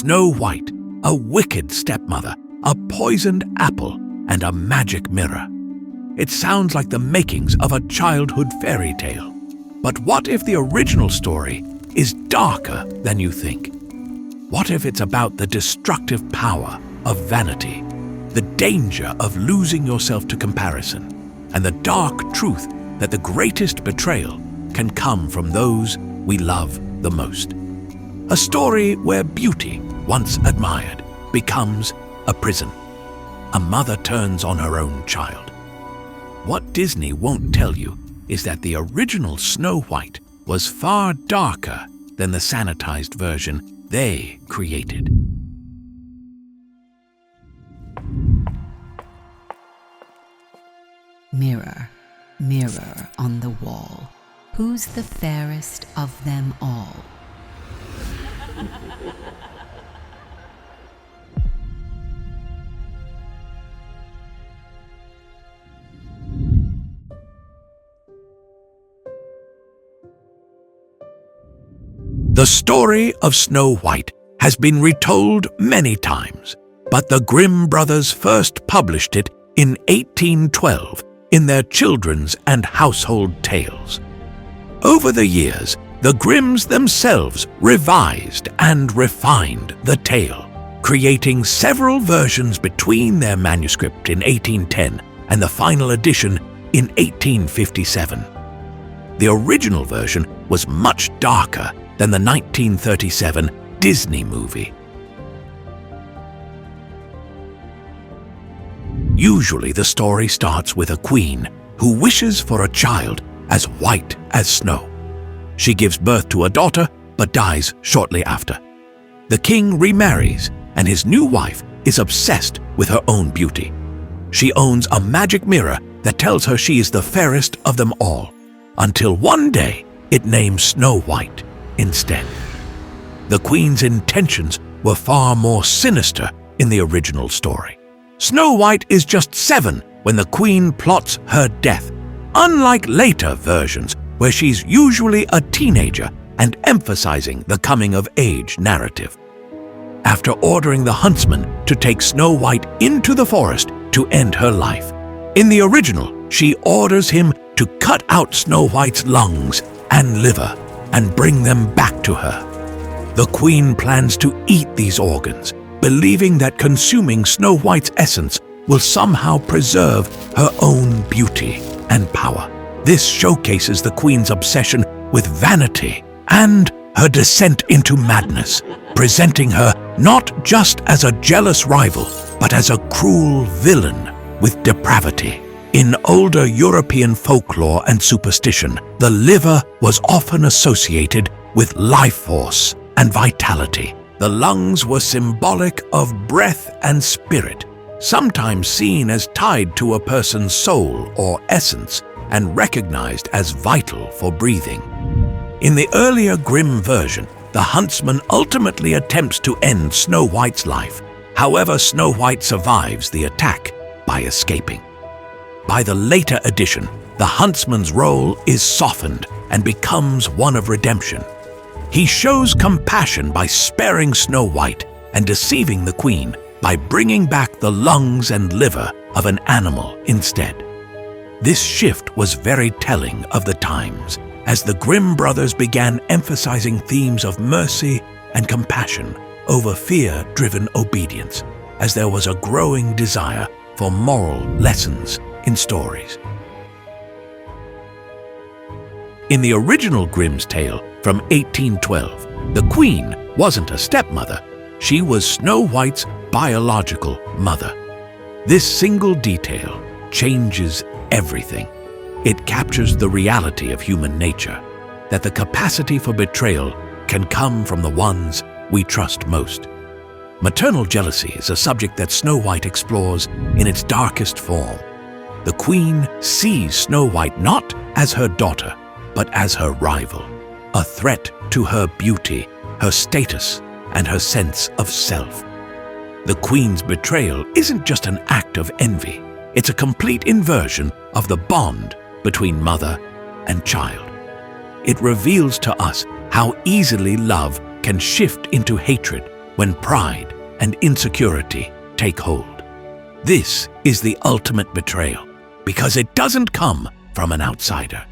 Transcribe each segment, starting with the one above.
Snow White, a wicked stepmother, a poisoned apple, and a magic mirror. It sounds like the makings of a childhood fairy tale. But what if the original story is darker than you think? What if it's about the destructive power of vanity, the danger of losing yourself to comparison, and the dark truth that the greatest betrayal can come from those we love the most? A story where beauty, once admired, becomes a prison. A mother turns on her own child. What Disney won't tell you is that the original Snow White was far darker than the sanitized version they created. Mirror, mirror on the wall, who's the fairest of them all? The story of Snow White has been retold many times, but the Grimm brothers first published it in 1812 in their children's and household tales. Over the years, the Grimms themselves revised and refined the tale, creating several versions between their manuscript in 1810 and the final edition in 1857. The original version was much darker than the 1937 Disney movie. Usually the story starts with a queen who wishes for a child as white as snow. She gives birth to a daughter but dies shortly after. The king remarries, and his new wife is obsessed with her own beauty. She owns a magic mirror that tells her she is the fairest of them all, until one day it names Snow White instead. The queen's intentions were far more sinister in the original story. Snow White is just 7 when the queen plots her death, unlike later versions where she's usually a teenager and emphasizing the coming-of-age narrative. After ordering the huntsman to take Snow White into the forest to end her life, in the original, she orders him to cut out Snow White's lungs and liver and bring them back to her. The queen plans to eat these organs, believing that consuming Snow White's essence will somehow preserve her own beauty and power. This showcases the queen's obsession with vanity and her descent into madness, presenting her not just as a jealous rival, but as a cruel villain with depravity. In older European folklore and superstition, the liver was often associated with life force and vitality. The lungs were symbolic of breath and spirit, sometimes seen as tied to a person's soul or essence and recognized as vital for breathing. In the earlier Grimm version, the huntsman ultimately attempts to end Snow White's life. However, Snow White survives the attack by escaping. By the later edition, the huntsman's role is softened and becomes one of redemption. He shows compassion by sparing Snow White and deceiving the queen by bringing back the lungs and liver of an animal instead. This shift was very telling of the times, as the Grimm brothers began emphasizing themes of mercy and compassion over fear-driven obedience, as there was a growing desire for moral lessons in stories. In the original Grimm's tale from 1812, the queen wasn't a stepmother, she was Snow White's biological mother. This single detail changes everything. It captures the reality of human nature, that the capacity for betrayal can come from the ones we trust most. Maternal jealousy is a subject that Snow White explores in its darkest form. The queen sees Snow White not as her daughter, but as her rival, a threat to her beauty, her status, and her sense of self. The queen's betrayal isn't just an act of envy, it's a complete inversion of the bond between mother and child. It reveals to us how easily love can shift into hatred when pride and insecurity take hold. This is the ultimate betrayal because it doesn't come from an outsider.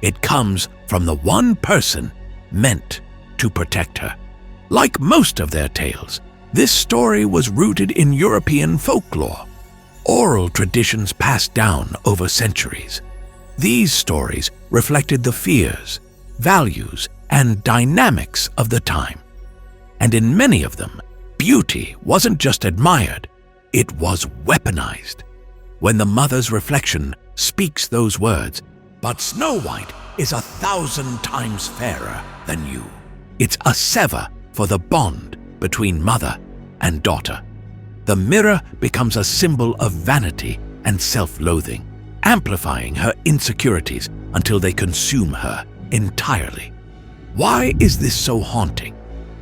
It comes from the one person meant to protect her. Like most of their tales, this story was rooted in European folklore, oral traditions passed down over centuries. These stories reflected the fears, values, and dynamics of the time. And in many of them, beauty wasn't just admired, it was weaponized. When the mother's reflection speaks those words, "But Snow White is 1,000 times fairer than you," it's a sever for the bond between mother and daughter. The mirror becomes a symbol of vanity and self-loathing, amplifying her insecurities until they consume her entirely. Why is this so haunting?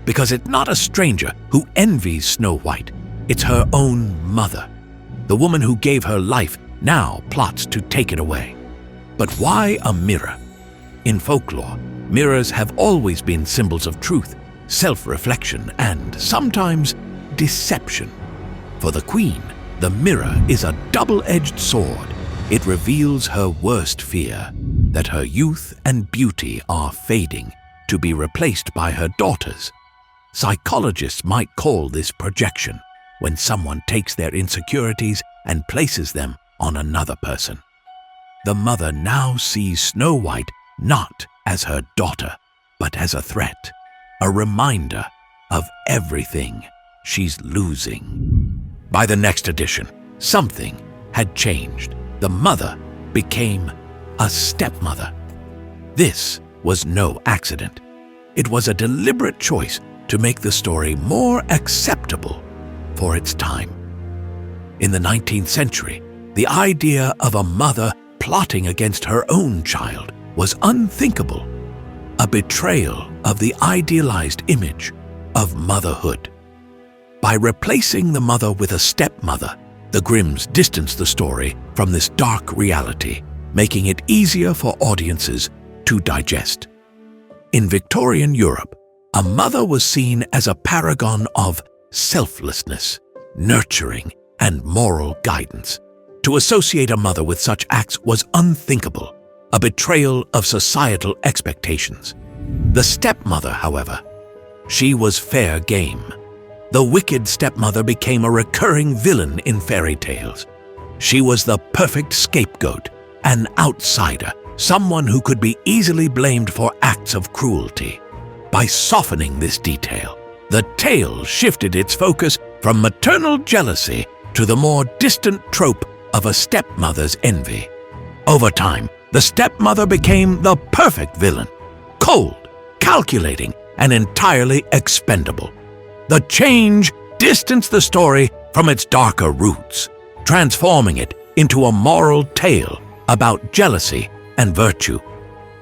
Because it's not a stranger who envies Snow White, it's her own mother. The woman who gave her life now plots to take it away. But why a mirror? In folklore, mirrors have always been symbols of truth, self-reflection, and sometimes deception. For the queen, the mirror is a double-edged sword. It reveals her worst fear, that her youth and beauty are fading to be replaced by her daughters. Psychologists might call this projection, when someone takes their insecurities and places them on another person. The mother now sees Snow White not as her daughter, but as a threat, a reminder of everything she's losing. By the next edition, something had changed. The mother became a stepmother. This was no accident. It was a deliberate choice to make the story more acceptable for its time. In the 19th century, the idea of a mother plotting against her own child was unthinkable, a betrayal of the idealized image of motherhood. By replacing the mother with a stepmother, the Grimms distanced the story from this dark reality, making it easier for audiences to digest. In Victorian Europe, a mother was seen as a paragon of selflessness, nurturing, and moral guidance. To associate a mother with such acts was unthinkable, a betrayal of societal expectations. The stepmother, however, she was fair game. The wicked stepmother became a recurring villain in fairy tales. She was the perfect scapegoat, an outsider, someone who could be easily blamed for acts of cruelty. By softening this detail, the tale shifted its focus from maternal jealousy to the more distant trope of a stepmother's envy. Over time, the stepmother became the perfect villain, cold, calculating, and entirely expendable. The change distanced the story from its darker roots, transforming it into a moral tale about jealousy and virtue.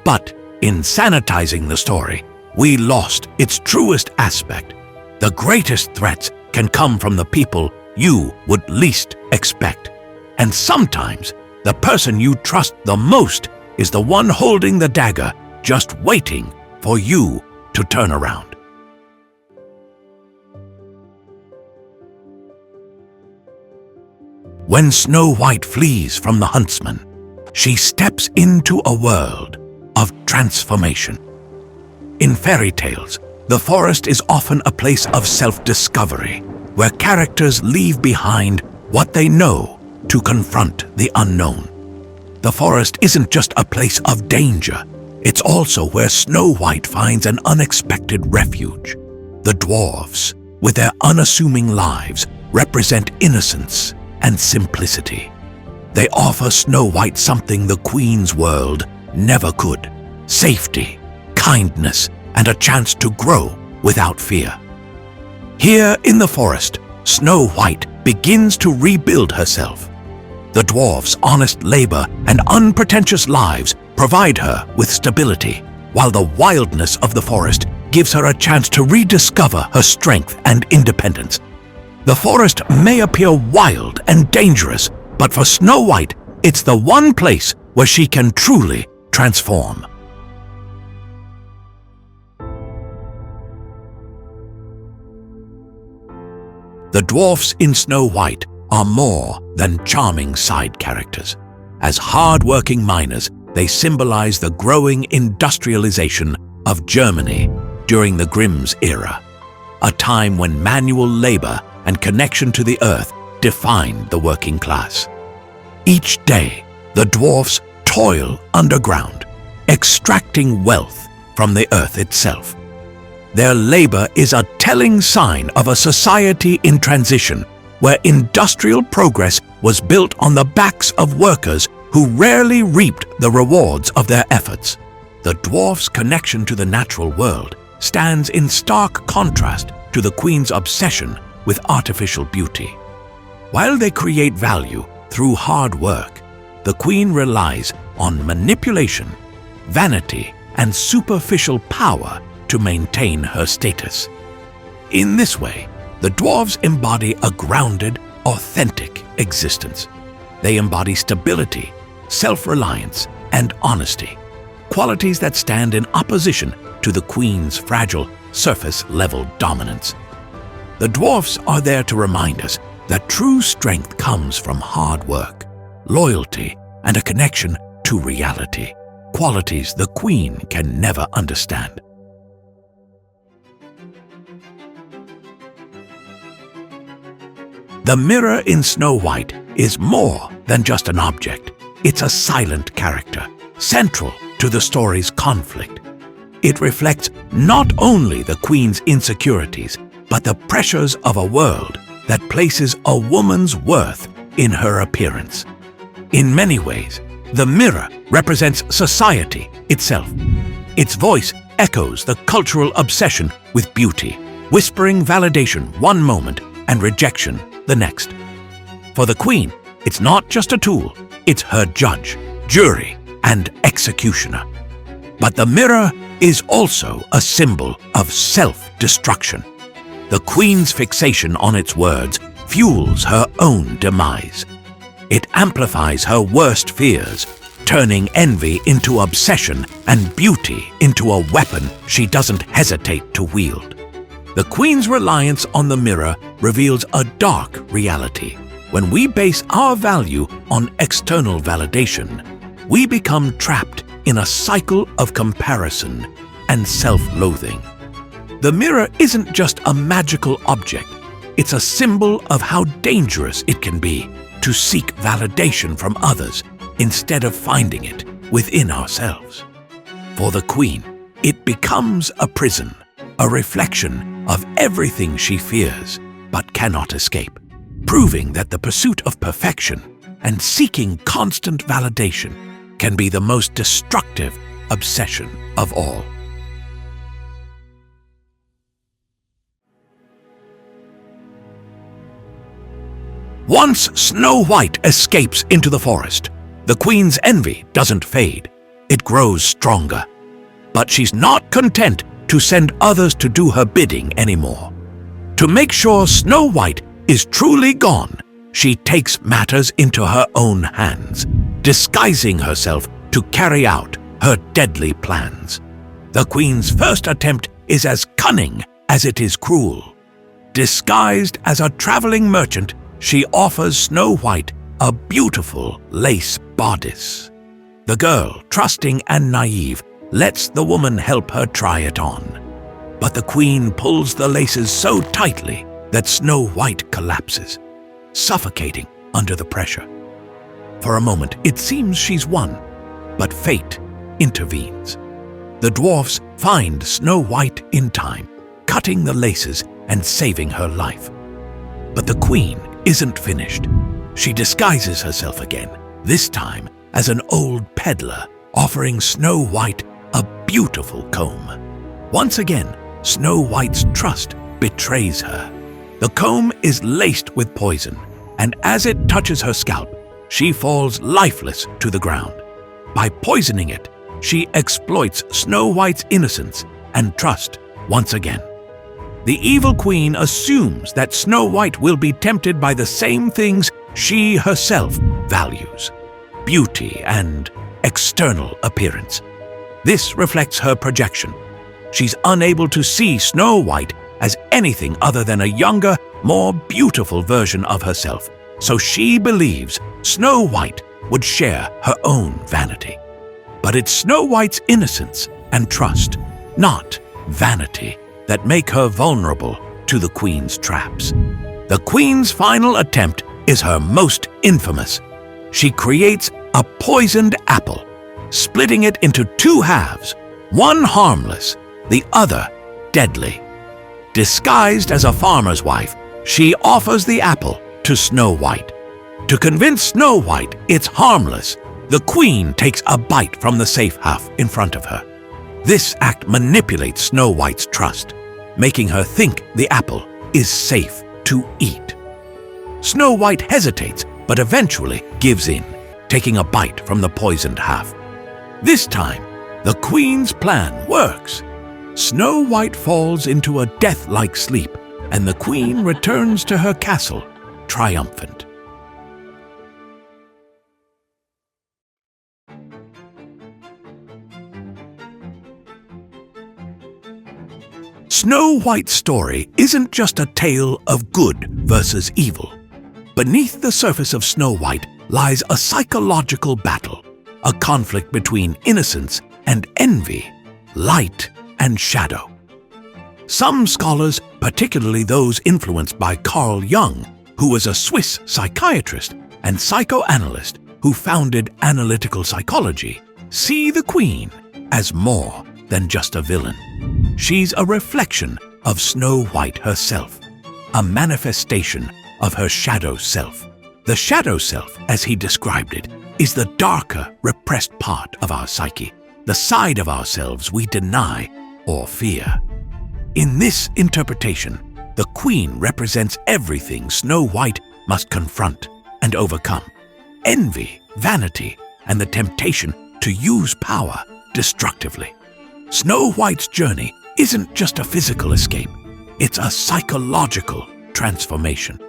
But in sanitizing the story, we lost its truest aspect. The greatest threats can come from the people you would least expect. And sometimes, the person you trust the most is the one holding the dagger, just waiting for you to turn around. When Snow White flees from the huntsman, she steps into a world of transformation. In fairy tales, the forest is often a place of self-discovery, where characters leave behind what they know to confront the unknown. The forest isn't just a place of danger, it's also where Snow White finds an unexpected refuge. The dwarfs, with their unassuming lives, represent innocence and simplicity. They offer Snow White something the Queen's world never could: safety, kindness, and a chance to grow without fear. Here in the forest, Snow White begins to rebuild herself. The dwarfs' honest labor and unpretentious lives provide her with stability, while the wildness of the forest gives her a chance to rediscover her strength and independence. The forest may appear wild and dangerous, but for Snow White, it's the one place where she can truly transform. The dwarfs in Snow White are more than charming side characters. As hard-working miners, they symbolize the growing industrialization of Germany during the Grimm's era, a time when manual labor and connection to the earth defined the working class. Each day, the dwarfs toil underground, extracting wealth from the earth itself. Their labor is a telling sign of a society in transition where industrial progress was built on the backs of workers who rarely reaped the rewards of their efforts. The dwarfs' connection to the natural world stands in stark contrast to the queen's obsession with artificial beauty. While they create value through hard work, the queen relies on manipulation, vanity, and superficial power to maintain her status. In this way, the dwarves embody a grounded, authentic existence. They embody stability, self-reliance, and honesty, qualities that stand in opposition to the queen's fragile, surface-level dominance. The dwarfs are there to remind us that true strength comes from hard work, loyalty, and a connection to reality, qualities the queen can never understand. The mirror in Snow White is more than just an object. It's a silent character, central to the story's conflict. It reflects not only the queen's insecurities, but the pressures of a world that places a woman's worth in her appearance. In many ways, the mirror represents society itself. Its voice echoes the cultural obsession with beauty, whispering validation one moment and rejection the next. For the queen, it's not just a tool, it's her judge, jury, and executioner. But the mirror is also a symbol of self-destruction. The queen's fixation on its words fuels her own demise. It amplifies her worst fears, turning envy into obsession and beauty into a weapon she doesn't hesitate to wield. The queen's reliance on the mirror reveals a dark reality. When we base our value on external validation, we become trapped in a cycle of comparison and self-loathing. The mirror isn't just a magical object, it's a symbol of how dangerous it can be to seek validation from others instead of finding it within ourselves. For the queen, it becomes a prison, a reflection of everything she fears but cannot escape, proving that the pursuit of perfection and seeking constant validation can be the most destructive obsession of all. Once Snow White escapes into the forest, the queen's envy doesn't fade. It grows stronger. But she's not content to send others to do her bidding anymore. To make sure Snow White is truly gone, she takes matters into her own hands, disguising herself to carry out her deadly plans. The queen's first attempt is as cunning as it is cruel. Disguised as a traveling merchant, she offers Snow White a beautiful lace bodice. The girl, trusting and naive, lets the woman help her try it on. But the queen pulls the laces so tightly that Snow White collapses, suffocating under the pressure. For a moment, it seems she's won, but fate intervenes. The dwarfs find Snow White in time, cutting the laces and saving her life. But the queen isn't finished. She disguises herself again, this time as an old peddler, offering Snow White a beautiful comb. Once again, Snow White's trust betrays her. The comb is laced with poison, and as it touches her scalp, she falls lifeless to the ground. By poisoning it, she exploits Snow White's innocence and trust once again. The evil queen assumes that Snow White will be tempted by the same things she herself values: beauty and external appearance. This reflects her projection. She's unable to see Snow White as anything other than a younger, more beautiful version of herself, so she believes Snow White would share her own vanity. But it's Snow White's innocence and trust, not vanity, that make her vulnerable to the Queen's traps. The Queen's final attempt is her most infamous. She creates a poisoned apple, splitting it into two halves, one harmless, the other deadly. Disguised as a farmer's wife, she offers the apple to Snow White. To convince Snow White it's harmless, the Queen takes a bite from the safe half in front of her. This act manipulates Snow White's trust, making her think the apple is safe to eat. Snow White hesitates, but eventually gives in, taking a bite from the poisoned half. This time, the Queen's plan works. Snow White falls into a death-like sleep, and the Queen returns to her castle, triumphant. Snow White's story isn't just a tale of good versus evil. Beneath the surface of Snow White lies a psychological battle, a conflict between innocence and envy, light and shadow. Some scholars, particularly those influenced by Carl Jung, who was a Swiss psychiatrist and psychoanalyst who founded analytical psychology, see the Queen as more than just a villain. She's a reflection of Snow White herself, a manifestation of her shadow self. The shadow self, as he described it, is the darker, repressed part of our psyche, the side of ourselves we deny or fear. In this interpretation, the Queen represents everything Snow White must confront and overcome: envy, vanity, and the temptation to use power destructively. Snow White's journey isn't just a physical escape, it's a psychological transformation.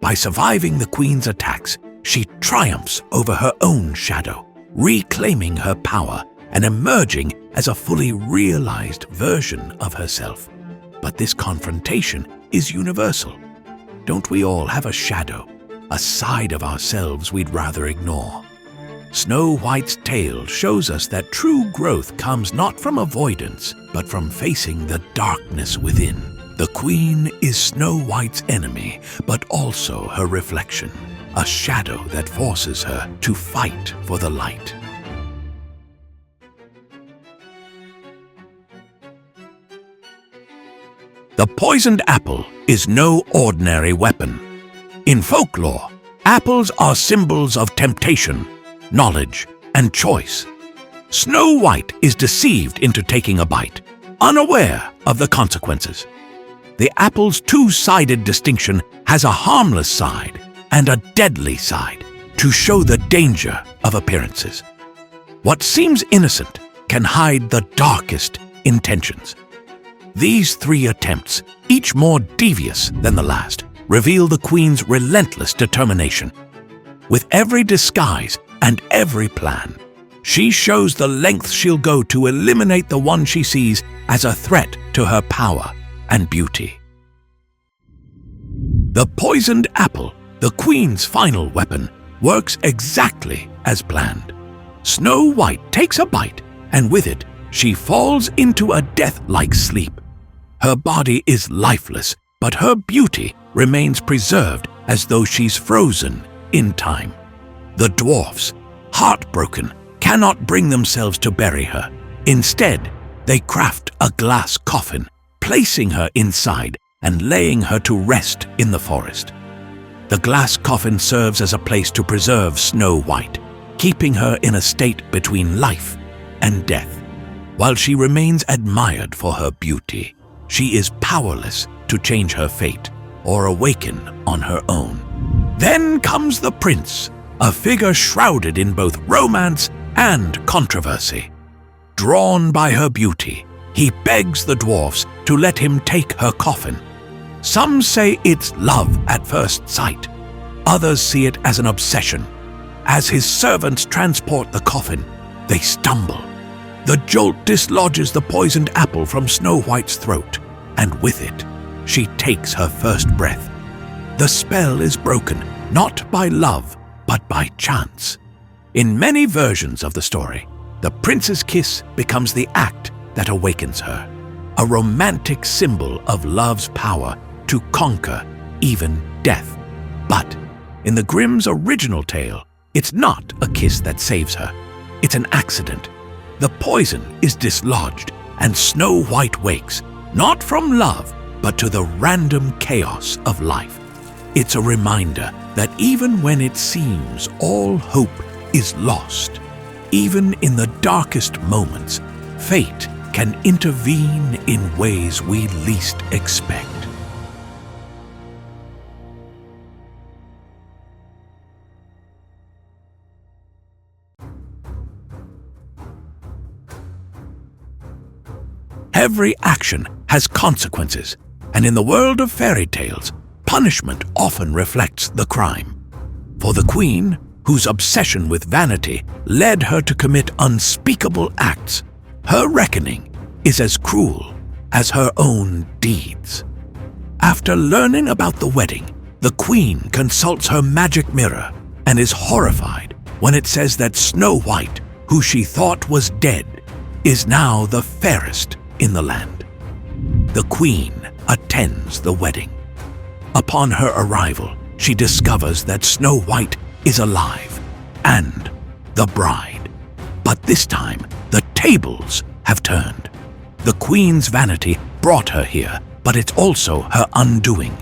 By surviving the Queen's attacks, she triumphs over her own shadow, reclaiming her power and emerging as a fully realized version of herself. But this confrontation is universal. Don't we all have a shadow, a side of ourselves we'd rather ignore? Snow White's tale shows us that true growth comes not from avoidance, but from facing the darkness within. The Queen is Snow White's enemy, but also her reflection, a shadow that forces her to fight for the light. The poisoned apple is no ordinary weapon. In folklore, apples are symbols of temptation, knowledge, and choice. Snow White is deceived into taking a bite, unaware of the consequences. The apple's two-sided distinction has a harmless side and a deadly side to show the danger of appearances. What seems innocent can hide the darkest intentions. These three attempts, each more devious than the last, reveal the Queen's relentless determination. With every disguise and every plan, she shows the lengths she'll go to eliminate the one she sees as a threat to her power and beauty. The poisoned apple, the Queen's final weapon, works exactly as planned. Snow White takes a bite, and with it, she falls into a death-like sleep. Her body is lifeless, but her beauty remains preserved as though she's frozen in time. The dwarfs, heartbroken, cannot bring themselves to bury her. Instead, they craft a glass coffin, placing her inside and laying her to rest in the forest. The glass coffin serves as a place to preserve Snow White, keeping her in a state between life and death. While she remains admired for her beauty, she is powerless to change her fate or awaken on her own. Then comes the prince, a figure shrouded in both romance and controversy. Drawn by her beauty, he begs the dwarfs to let him take her coffin. Some say it's love at first sight. Others see it as an obsession. As his servants transport the coffin, they stumble. The jolt dislodges the poisoned apple from Snow White's throat, and with it, she takes her first breath the spell is broken, not by love, but by chance. In many versions of the story, the prince's kiss becomes the act that awakens her, a romantic symbol of love's power to conquer even death. But in the Grimm's original tale, it's not a kiss that saves her. It's an accident. The poison is dislodged, and Snow White wakes, not from love, but to the random chaos of life. It's a reminder that even when it seems all hope is lost, even in the darkest moments, fate can intervene in ways we least expect. Every action has consequences, and in the world of fairy tales, punishment often reflects the crime. For the queen, whose obsession with vanity led her to commit unspeakable acts, her reckoning is as cruel as her own deeds. After learning about the wedding, the queen consults her magic mirror and is horrified when it says that Snow White, who she thought was dead, is now the fairest in the land. The queen attends the wedding. Upon her arrival, she discovers that Snow White is alive and the bride. But this time, the tables have turned. The queen's vanity brought her here, but it's also her undoing.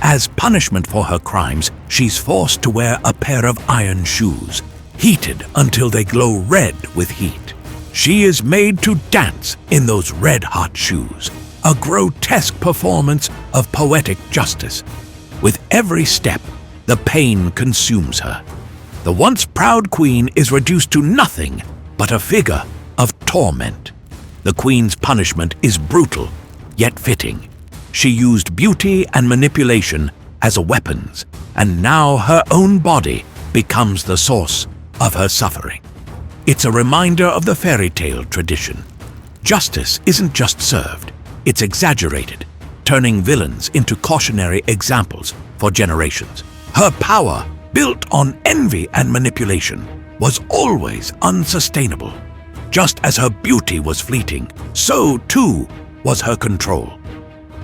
As punishment for her crimes, she's forced to wear a pair of iron shoes, heated until they glow red with heat. She is made to dance in those red-hot shoes, a grotesque performance of poetic justice. With every step, the pain consumes her. The once proud queen is reduced to nothing but a figure of torment. The queen's punishment is brutal, yet fitting. She used beauty and manipulation as weapons, and now her own body becomes the source of her suffering. It's a reminder of the fairy tale tradition. Justice isn't just served, it's exaggerated, turning villains into cautionary examples for generations. Her power, built on envy and manipulation, was always unsustainable. Just as her beauty was fleeting, so too was her control.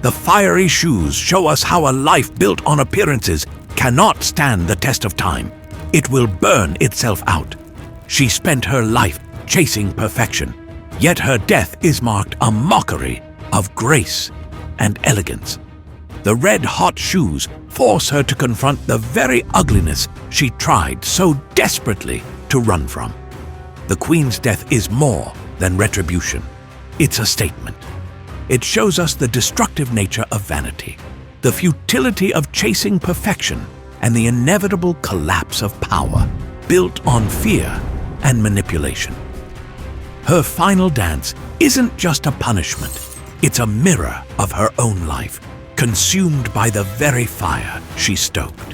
The fiery shoes show us how a life built on appearances cannot stand the test of time. It will burn itself out. She spent her life chasing perfection, yet her death is marked a mockery of grace and elegance. The red-hot shoes force her to confront the very ugliness she tried so desperately to run from. The queen's death is more than retribution. It's a statement. It shows us the destructive nature of vanity, the futility of chasing perfection, and the inevitable collapse of power built on fear and manipulation. Her final dance isn't just a punishment, it's a mirror of her own life, consumed by the very fire she stoked.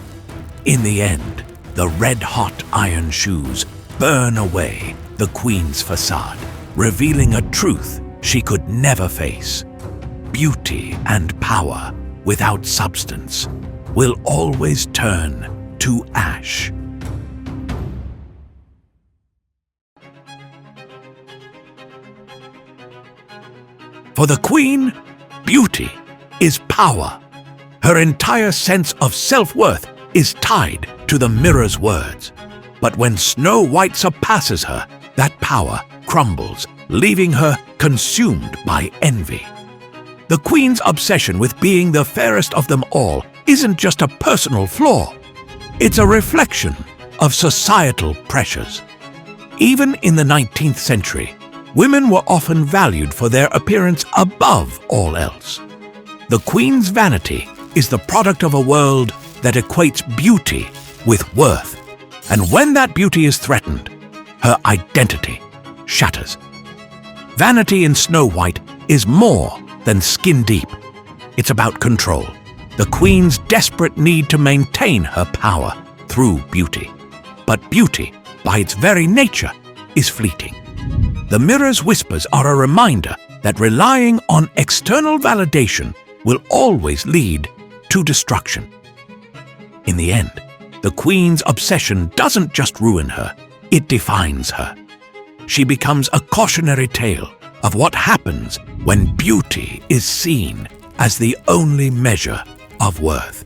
In the end, the red-hot iron shoes burn away the queen's facade, revealing a truth she could never face. Beauty and power without substance will always turn to ash. For the queen, beauty is power. Her entire sense of self-worth is tied to the mirror's words. But when Snow White surpasses her, that power crumbles, leaving her consumed by envy. The queen's obsession with being the fairest of them all isn't just a personal flaw. It's a reflection of societal pressures. Even in the 19th century, women were often valued for their appearance above all else. The queen's vanity is the product of a world that equates beauty with worth. And when that beauty is threatened, her identity shatters. Vanity in Snow White is more than skin deep. It's about control, the queen's desperate need to maintain her power through beauty. But beauty, by its very nature, is fleeting. The mirror's whispers are a reminder that relying on external validation will always lead to destruction. In the end, the Queen's obsession doesn't just ruin her, it defines her. She becomes a cautionary tale of what happens when beauty is seen as the only measure of worth.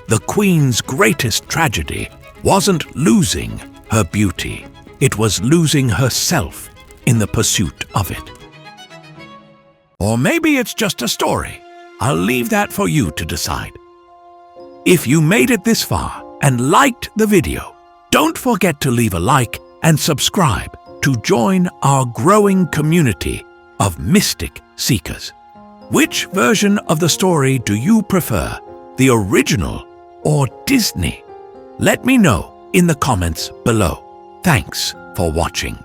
The Queen's greatest tragedy wasn't losing her beauty, it was losing herself in the pursuit of it. Or maybe it's just a story. I'll leave that for you to decide. If you made it this far and liked the video, don't forget to leave a like and subscribe to join our growing community of mystic seekers. Which version of the story do you prefer, the original or Disney? Let me know in the comments below. Thanks for watching.